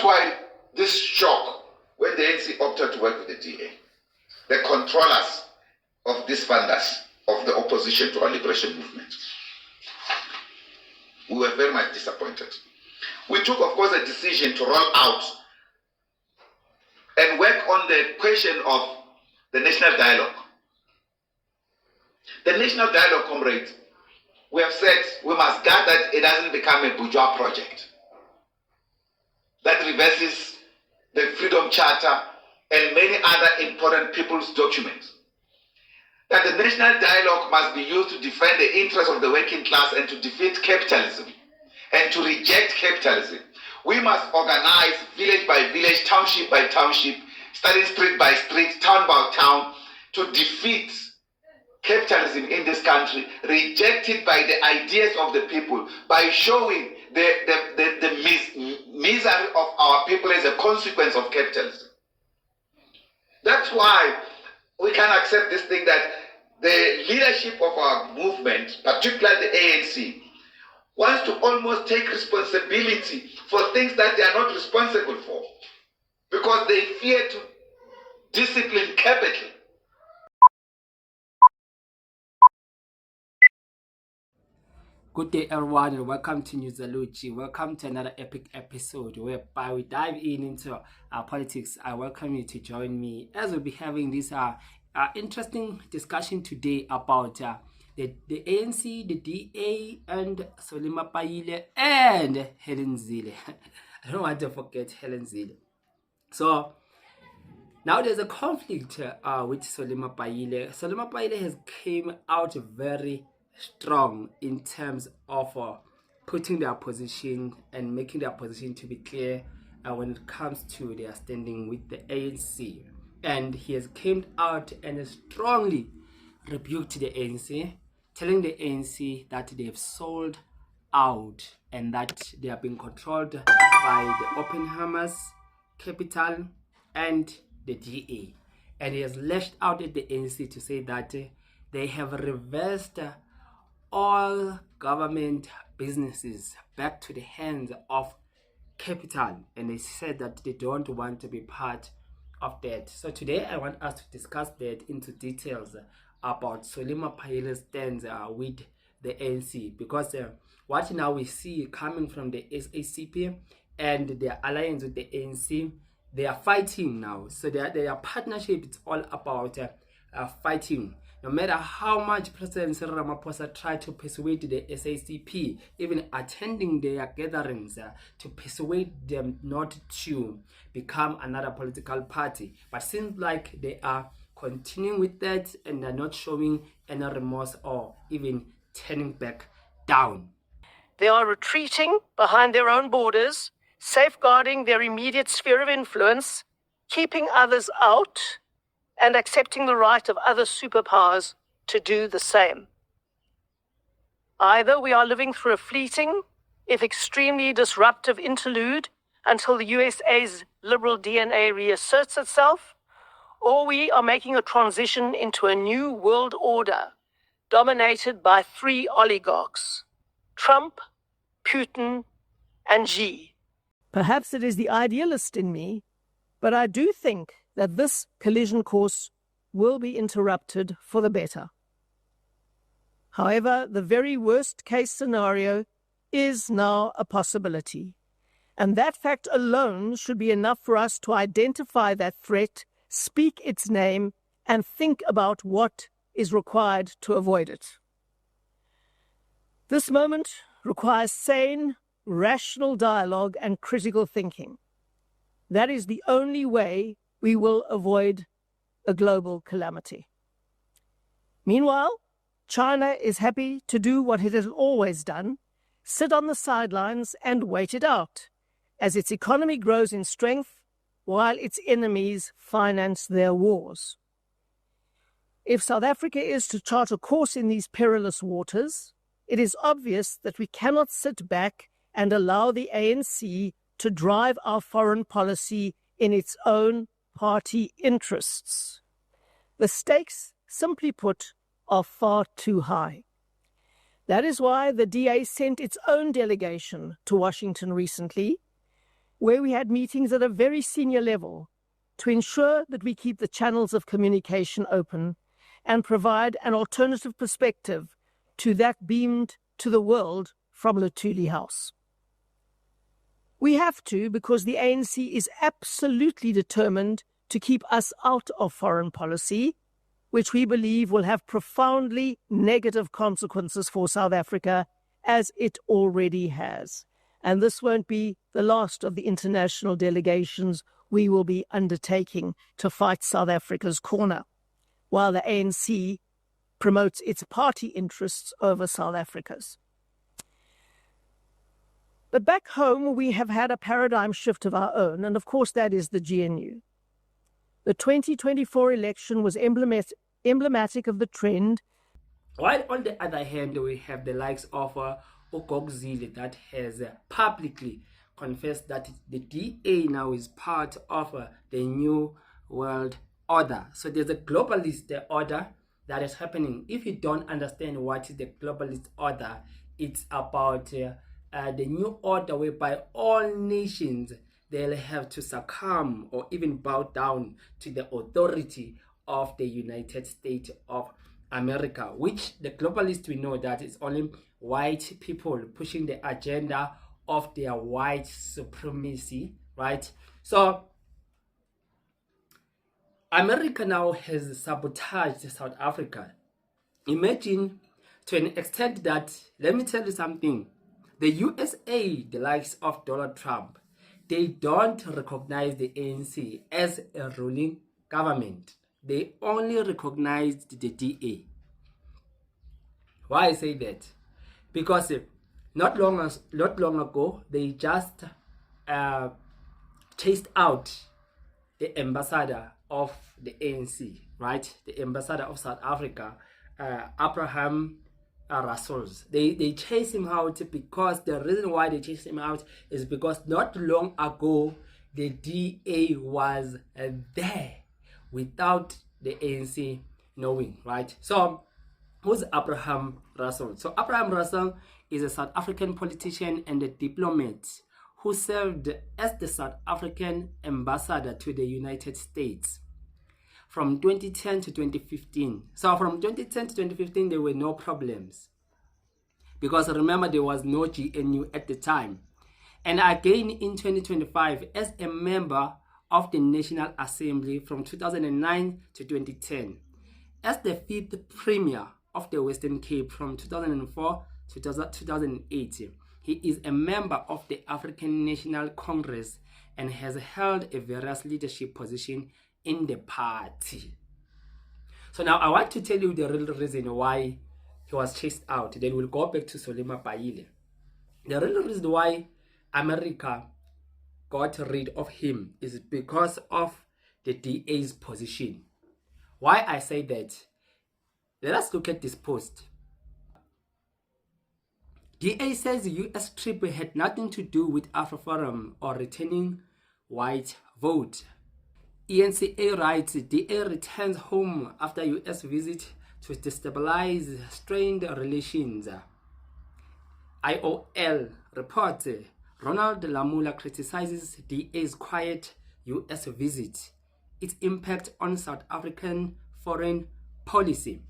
why this shock when the ANC opted to work with the DA, the controllers of these funders of the opposition to our liberation movement, we were very much disappointed. We took, of course, a decision to roll out and work on the question of the national dialogue. The national dialogue, comrades, we have said we must guard that it doesn't become a bourgeois project that reverses the Freedom Charter and many other important people's documents. That the national dialogue must be used to defend the interests of the working class and to defeat capitalism and to reject capitalism. We must organize village by village, township by township, starting street by street, town by town, to defeat capitalism in this country, rejected by the ideas of the people, by showing the misery of our people as a consequence of capitalism. That's why we can accept this thing that the leadership of our movement, particularly the ANC, wants to almost take responsibility for things that they are not responsible for because they fear to discipline capital. Good day everyone and welcome to New SELLOUT. Welcome to another epic episode whereby we dive into politics. I welcome you to join me as we'll be having this interesting discussion today about the ANC, the DA, and Mapaila and Hellen Zille. I don't want to forget Hellen Zille. So now there's a conflict with Mapaila. Mapaila has came out very strong in terms of putting their position and making their position to be clear when it comes to their standing with the ANC. And he has came out and strongly rebuked the ANC, telling the ANC that they've sold out and that they are being controlled by the Open Hamas, Capital, and the DA. And he has lashed out at the ANC to say that they have reversed all government businesses back to the hands of capital, and they said that they don't want to be part of that. So today I want us to discuss that into details about Mapaila's stands with the ANC, because what now we see coming from the SACP and their alliance with the ANC, they are fighting now. So their partnership is all about fighting. No matter how much President Ramaphosa tried to persuade the SACP, even attending their gatherings, to persuade them not to become another political party. But seems like they are continuing with that and are not showing any remorse or even turning back down. They are retreating behind their own borders, safeguarding their immediate sphere of influence, keeping others out, and accepting the right of other superpowers to do the same. Either we are living through a fleeting, if extremely disruptive interlude until the USA's liberal DNA reasserts itself, or we are making a transition into a new world order dominated by three oligarchs: Trump, Putin, and Xi. Perhaps it is the idealist in me, but I do think that this collision course will be interrupted for the better. However, the very worst case scenario is now a possibility, and that fact alone should be enough for us to identify that threat, speak its name, and think about what is required to avoid it. This moment requires sane, rational dialogue and critical thinking. That is the only way we will avoid a global calamity. Meanwhile, China is happy to do what it has always done, sit on the sidelines and wait it out, as its economy grows in strength while its enemies finance their wars. If South Africa is to chart a course in these perilous waters, it is obvious that we cannot sit back and allow the ANC to drive our foreign policy in its own party interests. The stakes, simply put, are far too high. That is why the DA sent its own delegation to Washington recently where we had meetings at a very senior level to ensure that we keep the channels of communication open and provide an alternative perspective to that beamed to the world from Luthuli House. We have to, because the ANC is absolutely determined to keep us out of foreign policy, which we believe will have profoundly negative consequences for South Africa, as it already has. And this won't be the last of the international delegations we will be undertaking to fight South Africa's corner, while the ANC promotes its party interests over South Africa's. But back home, we have had a paradigm shift of our own, and of course that is the GNU. The 2024 election was emblematic of the trend. While on the other hand, we have the likes of Hellen Zille that has publicly confessed that the DA now is part of the new world order. So there's a globalist order that is happening. If you don't understand what is the globalist order, it's about the new order whereby all nations, they'll have to succumb or even bow down to the authority of the United States of America, which the globalists, we know that it's only white people pushing the agenda of their white supremacy, right? So America now has sabotaged South Africa. Imagine to an extent that, let me tell you something, the USA, the likes of Donald Trump, they don't recognize the ANC as a ruling government. They only recognized the DA. Why I say that? Because not long ago, they just chased out the ambassador of the ANC, right? The ambassador of South Africa, Abraham Rassos. They chased him out because the reason why they chased him out is because not long ago the DA was there without the ANC knowing, right? So who's Abraham Rassos? So Abraham Rassos is a South African politician and a diplomat who served as the South African ambassador to the United States from 2010 to 2015. So from 2010 to 2015, there were no problems. Because remember, there was no GNU at the time. And again in 2025, as a member of the National Assembly from 2009 to 2010, as the 5th Premier of the Western Cape from 2004 to 2008, he is a member of the African National Congress and has held a various leadership position in the party. So now I want to tell you the real reason why he was chased out. Then we'll go back to Mapaila. The real reason why America got rid of him is because of the DA's position. Why I say that? Let us look at this post. DA says the US trip had nothing to do with AfroForum or returning white vote. ENCA writes, DA returns home after US visit to destabilize strained relations. IOL reports, Ronald Lamola criticizes DA's quiet US visit, its impact on South African foreign policy.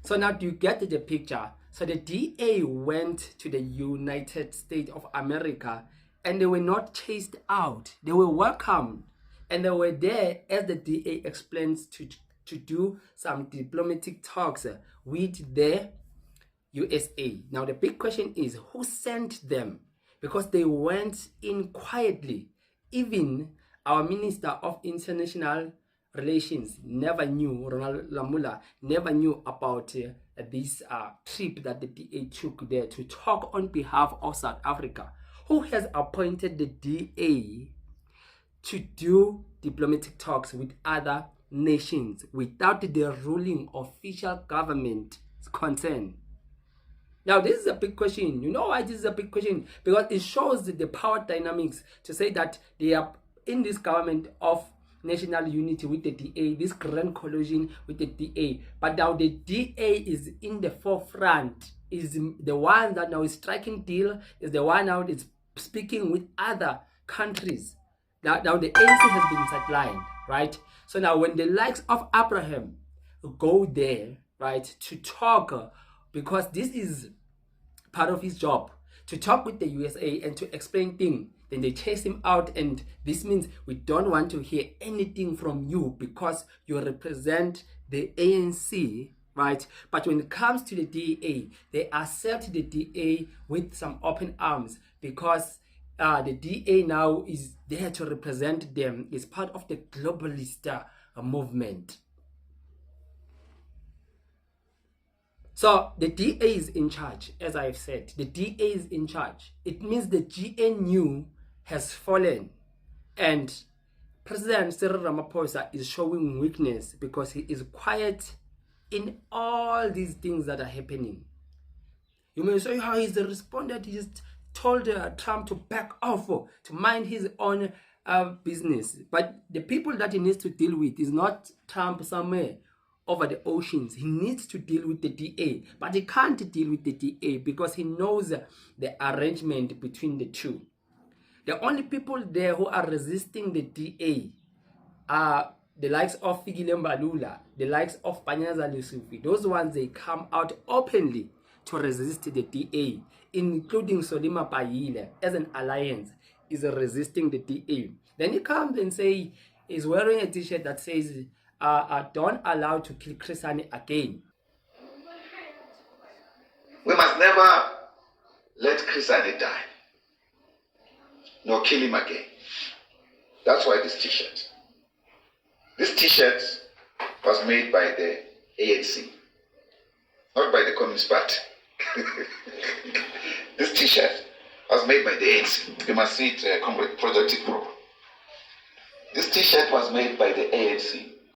So now do you get the picture? So the DA went to the United States of America and they were not chased out. They were welcomed. And they were there, as the DA explains, to do some diplomatic talks with the USA. Now the big question is, who sent them? Because they went in quietly. Even our Minister of International Relations never knew, Ronald Lamola never knew about this trip that the DA took there to talk on behalf of South Africa. Who has appointed the DA to do diplomatic talks with other nations without the ruling official government concern? Now this is a big question. You know why this is a big question? Because it shows the power dynamics to say that they are in this government of national unity with the DA, this grand collusion with the DA. But now the DA is in the forefront, is the one that now is striking deal, is the one now is speaking with other countries. Now the ANC has been sidelined, right? So now when the likes of Abraham go there, right, to talk, because this is part of his job, to talk with the USA and to explain things, then they chase him out, and this means we don't want to hear anything from you because you represent the ANC, right? But when it comes to the DA, they accept the DA with some open arms because the DA now is there to represent them, is part of the globalist movement. So the DA is in charge, as I've said. The DA is in charge. It means the GNU has fallen, and President Cyril Ramaphosa is showing weakness because he is quiet in all these things that are happening. You may say how he's responded. He just told Trump to back off, to mind his own business. But the people that he needs to deal with is not Trump somewhere over the oceans. He needs to deal with the DA, but he can't deal with the DA because he knows the arrangement between the two. The only people there who are resisting the DA are the likes of Fikile Mbalula, the likes of Panyaza Lesufi. Those ones, they come out openly to resist the DA, including Mapaila as an alliance is resisting the DA. Then he comes and say he's wearing a t-shirt that says don't allow to kill Chrisani again. We must never let Chrisani die, nor kill him again. That's why this t-shirt. This t-shirt was made by the ANC, not by the Communist Party. This t-shirt was made by the ANC. You must see it, Project Pro. This t-shirt was made by the ANC